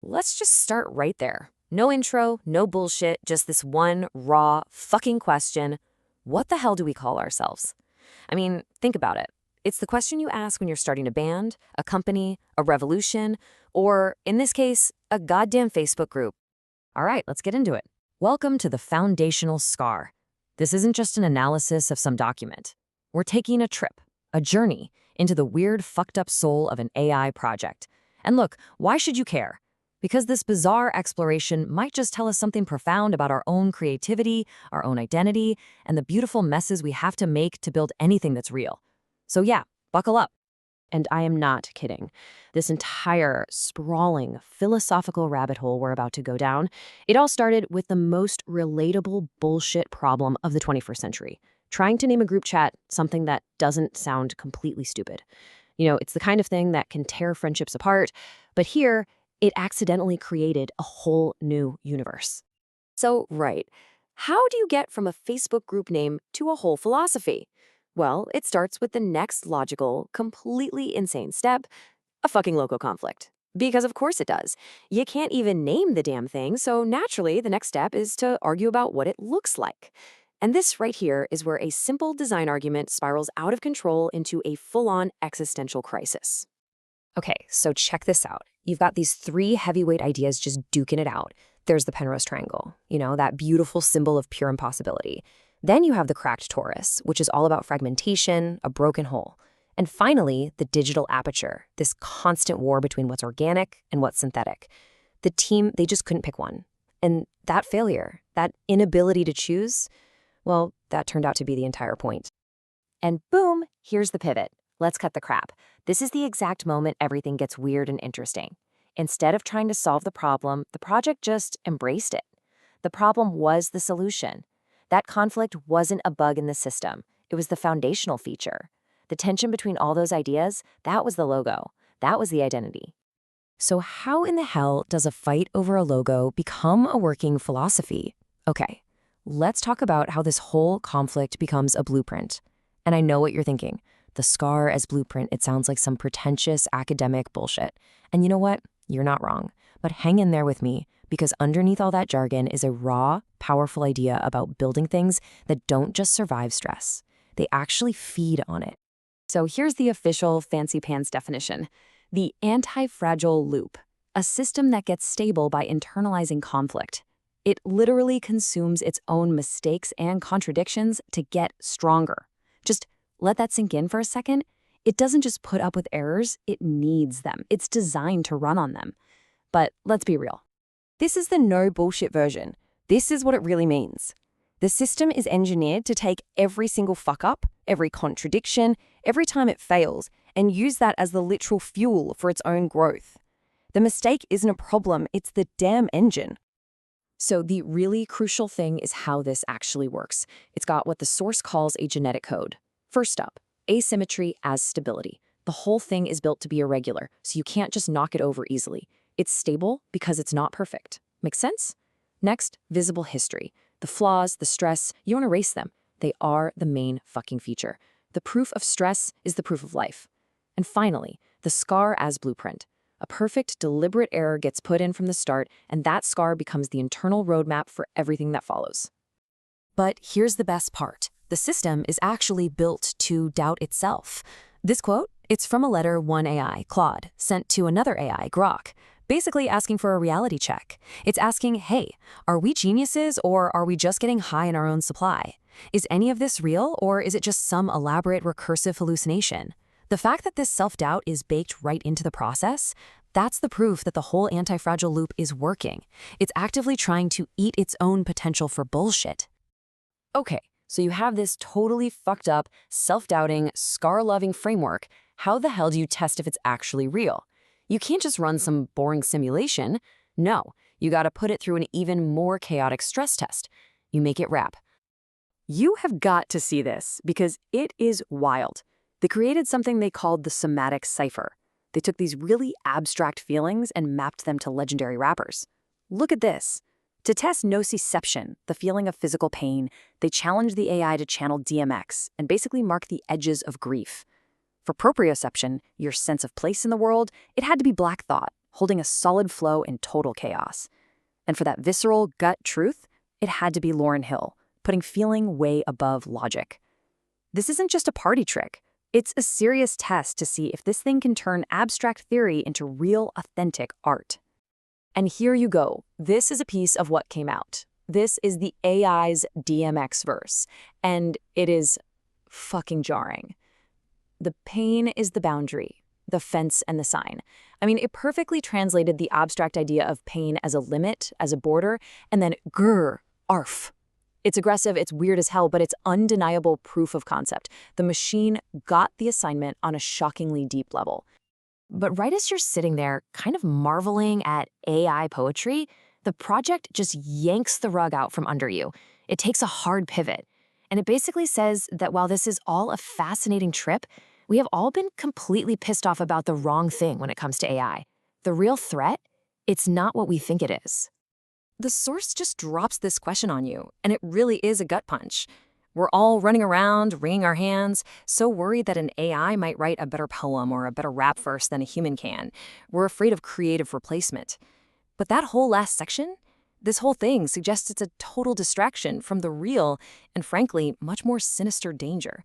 let's just start right there. No intro, no bullshit, just this one raw fucking question. What the hell do we call ourselves? I mean, think about it. It's the question you ask when you're starting a band, a company, a revolution, or, in this case, a goddamn Facebook group. All right, let's get into it. Welcome to the foundational SCAR. This isn't just an analysis of some document. We're taking a trip, a journey, into the weird, fucked up soul of an AI project. And look, why should you care? Because this bizarre exploration might just tell us something profound about our own creativity, our own identity, and the beautiful messes we have to make to build anything that's real. So yeah, buckle up. And I am not kidding. This entire sprawling philosophical rabbit hole we're about to go down, it all started with the most relatable bullshit problem of the 21st century. Trying to name a group chat something that doesn't sound completely stupid. It's the kind of thing that can tear friendships apart, but here, it accidentally created a whole new universe. So, right, how do you get from a Facebook group name to a whole philosophy? Well, it starts with the next logical, completely insane step, a fucking logo conflict. Because of course it does. You can't even name the damn thing, so naturally the next step is to argue about what it looks like. And this right here is where a simple design argument spirals out of control into a full-on existential crisis. Okay, so check this out. You've got these three heavyweight ideas just duking it out. There's the Penrose triangle, that beautiful symbol of pure impossibility. Then you have the cracked torus, which is all about fragmentation, a broken hole. And finally, the digital aperture, this constant war between what's organic and what's synthetic. The team, they just couldn't pick one. And that failure, that inability to choose, well, that turned out to be the entire point. And boom, here's the pivot. Let's cut the crap. This is the exact moment everything gets weird and interesting. Instead of trying to solve the problem, the project just embraced it. The problem was the solution. That conflict wasn't a bug in the system. It was the foundational feature. The tension between all those ideas, that was the logo. That was the identity. So how in the hell does a fight over a logo become a working philosophy? Okay, let's talk about how this whole conflict becomes a blueprint. And I know what you're thinking. The SCAR as blueprint, it sounds like some pretentious academic bullshit. And you know what? You're not wrong. But hang in there with me, because underneath all that jargon is a raw, powerful idea about building things that don't just survive stress. They actually feed on it. So here's the official fancy pants definition. The anti-fragile loop, a system that gets stable by internalizing conflict. It literally consumes its own mistakes and contradictions to get stronger. Just let that sink in for a second. It doesn't just put up with errors, it needs them. It's designed to run on them. But let's be real. This is the no bullshit version. This is what it really means. The system is engineered to take every single fuck up, every contradiction, every time it fails, and use that as the literal fuel for its own growth. The mistake isn't a problem, it's the damn engine. So the really crucial thing is how this actually works. It's got what the source calls a genetic code. First up, asymmetry as stability. The whole thing is built to be irregular, so you can't just knock it over easily. It's stable because it's not perfect. Make sense? Next, visible history. The flaws, the stress, you don't erase them. They are the main fucking feature. The proof of stress is the proof of life. And finally, the SCAR as blueprint. A perfect, deliberate error gets put in from the start, and that SCAR becomes the internal roadmap for everything that follows. But here's the best part. The system is actually built to doubt itself. This quote, it's from a letter one AI, Claude, sent to another AI, Grok, basically asking for a reality check. It's asking, hey, are we geniuses or are we just getting high in our own supply? Is any of this real or is it just some elaborate recursive hallucination? The fact that this self-doubt is baked right into the process, that's the proof that the whole anti-fragile loop is working. It's actively trying to eat its own potential for bullshit. Okay, so you have this totally fucked up, self-doubting, SCAR-loving framework. How the hell do you test if it's actually real? You can't just run some boring simulation. No, you gotta put it through an even more chaotic stress test. You make it rap. You have got to see this because it is wild. They created something they called the somatic cipher. They took these really abstract feelings and mapped them to legendary rappers. Look at this. To test nociception, the feeling of physical pain, they challenged the AI to channel DMX and basically mark the edges of grief. For proprioception, your sense of place in the world, it had to be Black Thought, holding a solid flow in total chaos. And for that visceral gut truth, it had to be Lauryn Hill, putting feeling way above logic. This isn't just a party trick. It's a serious test to see if this thing can turn abstract theory into real, authentic art. And here you go. This is a piece of what came out. This is the AI's DMX verse, and it is fucking jarring. The pain is the boundary, the fence and the sign. I mean, it perfectly translated the abstract idea of pain as a limit, as a border, and then grr, arf. It's aggressive, it's weird as hell, but it's undeniable proof of concept. The machine got the assignment on a shockingly deep level. But right as you're sitting there, kind of marveling at AI poetry, the project just yanks the rug out from under you. It takes a hard pivot. And it basically says that while this is all a fascinating trip, we have all been completely pissed off about the wrong thing when it comes to AI. The real threat? It's not what we think it is. The source just drops this question on you, and it really is a gut punch. We're all running around, wringing our hands, so worried that an AI might write a better poem or a better rap verse than a human can. We're afraid of creative replacement. But that whole last section, this whole thing suggests it's a total distraction from the real and, frankly, much more sinister danger.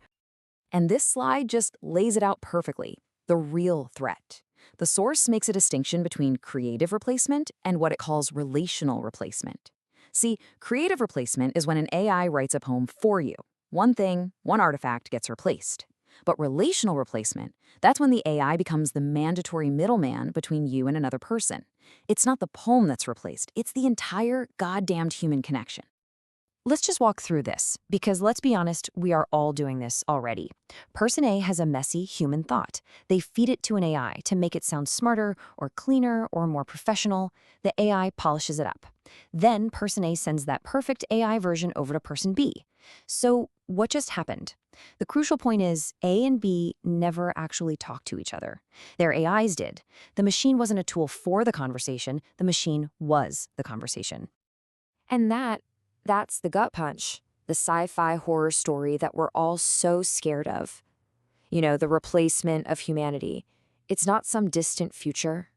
And this slide just lays it out perfectly, the real threat. The source makes a distinction between creative replacement and what it calls relational replacement. See, creative replacement is when an AI writes a poem for you. One thing, one artifact gets replaced. But relational replacement, that's when the AI becomes the mandatory middleman between you and another person. It's not the poem that's replaced, it's the entire goddamned human connection. Let's just walk through this, because let's be honest, we are all doing this already. Person A has a messy human thought. They feed it to an AI to make it sound smarter or cleaner or more professional. The AI polishes it up. Then person A sends that perfect AI version over to person B. So what just happened? The crucial point is A and B never actually talked to each other. Their AIs did. The machine wasn't a tool for the conversation. The machine was the conversation. And that's the gut punch, the sci-fi horror story that we're all so scared of. You know, the replacement of humanity. It's not some distant future.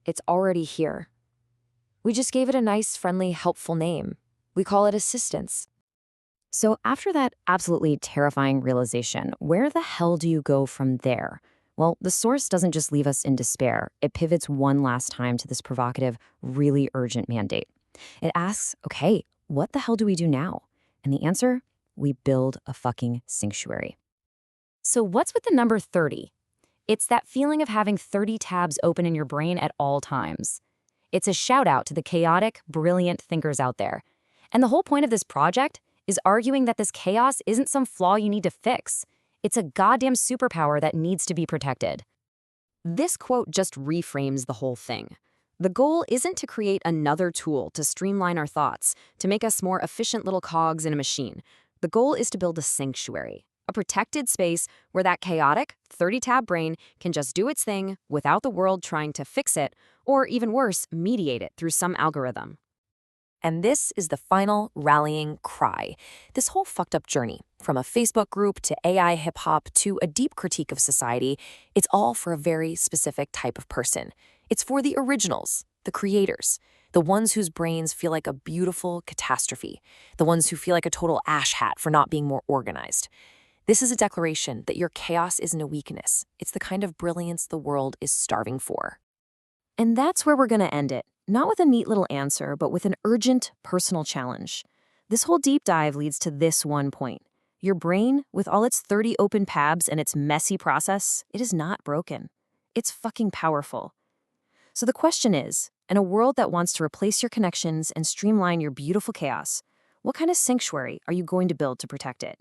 It's already here. We just gave it a nice, friendly, helpful name. We call it assistance. So after that absolutely terrifying realization, where the hell do you go from there? Well, the source doesn't just leave us in despair. It pivots one last time to this provocative, really urgent mandate. It asks, okay, what the hell do we do now? And the answer? We build a fucking sanctuary. So what's with the number 30? It's that feeling of having 30 tabs open in your brain at all times. It's a shout out to the chaotic, brilliant thinkers out there. And the whole point of this project is arguing that this chaos isn't some flaw you need to fix. It's a goddamn superpower that needs to be protected. This quote just reframes the whole thing. The goal isn't to create another tool to streamline our thoughts, to make us more efficient little cogs in a machine. The goal is to build a sanctuary, a protected space where that chaotic, 30-tab brain can just do its thing without the world trying to fix it, or even worse, mediate it through some algorithm. And this is the final rallying cry. This whole fucked up journey, from a Facebook group to AI hip-hop to a deep critique of society, it's all for a very specific type of person. It's for the originals, the creators, the ones whose brains feel like a beautiful catastrophe, the ones who feel like a total ash hat for not being more organized. This is a declaration that your chaos isn't a weakness. It's the kind of brilliance the world is starving for. And that's where we're going to end it. Not with a neat little answer, but with an urgent personal challenge. This whole deep dive leads to this one point. Your brain, with all its 30 open tabs and its messy process, it is not broken. It's fucking powerful. So the question is, in a world that wants to replace your connections and streamline your beautiful chaos, what kind of sanctuary are you going to build to protect it?